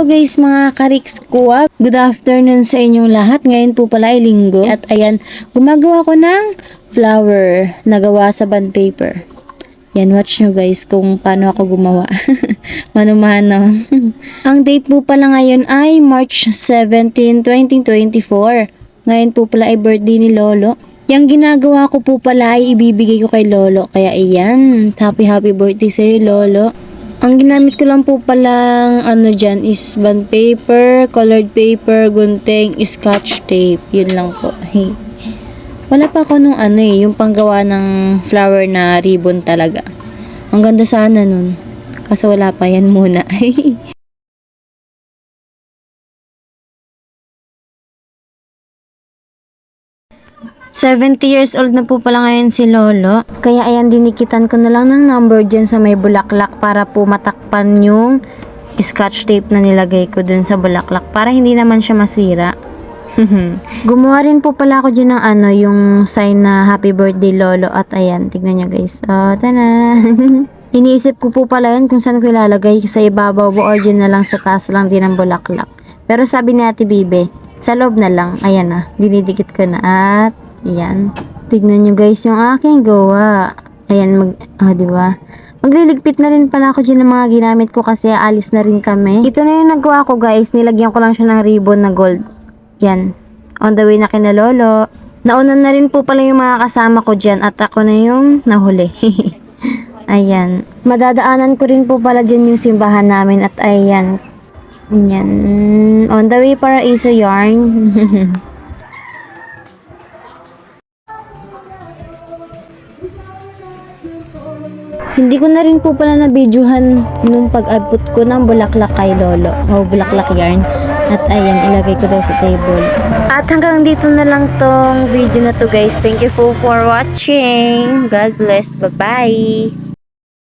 Hello guys mga kariks ko. Good afternoon sa inyong lahat. Ngayon po pala ay linggo. At ayan, gumagawa ko ng flower na gawa sa bond paper. Yan, watch nyo guys kung paano ako gumawa. Mano-mano. Ang date po pala ngayon ay March 17, 2024. Ngayon po pala ay birthday ni Lolo. Yung ginagawa ko po pala ay ibibigay ko kay Lolo. Kaya ayan, happy birthday sa'yo Lolo. Ang ginamit ko lang po palang dyan is bond paper, colored paper, gunting, scotch tape. Yun lang po. Hey. Wala pa ako nung yung panggawa ng flower na ribbon talaga. Ang ganda sana nun. Kaso wala pa yan muna. 70 years old na po pala ngayon si Lolo. Kaya ayan, dinikitan ko na lang ng number dyan sa may bulaklak para po matakpan yung scotch tape na nilagay ko dun sa bulaklak para hindi naman siya masira. Gumawa rin po pala ako dyan ng yung sign na happy birthday Lolo. At ayan, tignan nyo guys. Oh, tana! Iniisip ko po pala yun kung saan ko ilalagay, sa ibabaw o dyan na lang sa taas lang din ng bulaklak. Pero sabi ni Ate Bibe, sa loob na lang. Ayan na, dinidikit ko na at ayan. Tignan nyo guys yung aking gawa. Ayan, diba? Magliligpit na rin pala ako dyan ng mga ginamit ko kasi alis na rin kami. Ito na yung nagawa ko guys. Nilagyan ko lang siya ng ribbon na gold. Yan. On the way na kina Lolo. Nauna na rin po pala yung mga kasama ko dyan at ako na yung nahuli. Ayan. Madadaanan ko rin po pala dyan yung simbahan namin at ayan. Yan. On the way para Iso Yarn. Hindi ko na rin po pala na-videohan nung pag-abot ko ng bulaklak kay Lolo. O bulaklak yarn. At ayan, ilagay ko daw sa table. At hanggang dito na lang tong video na to guys. Thank you for watching. God bless. Bye-bye.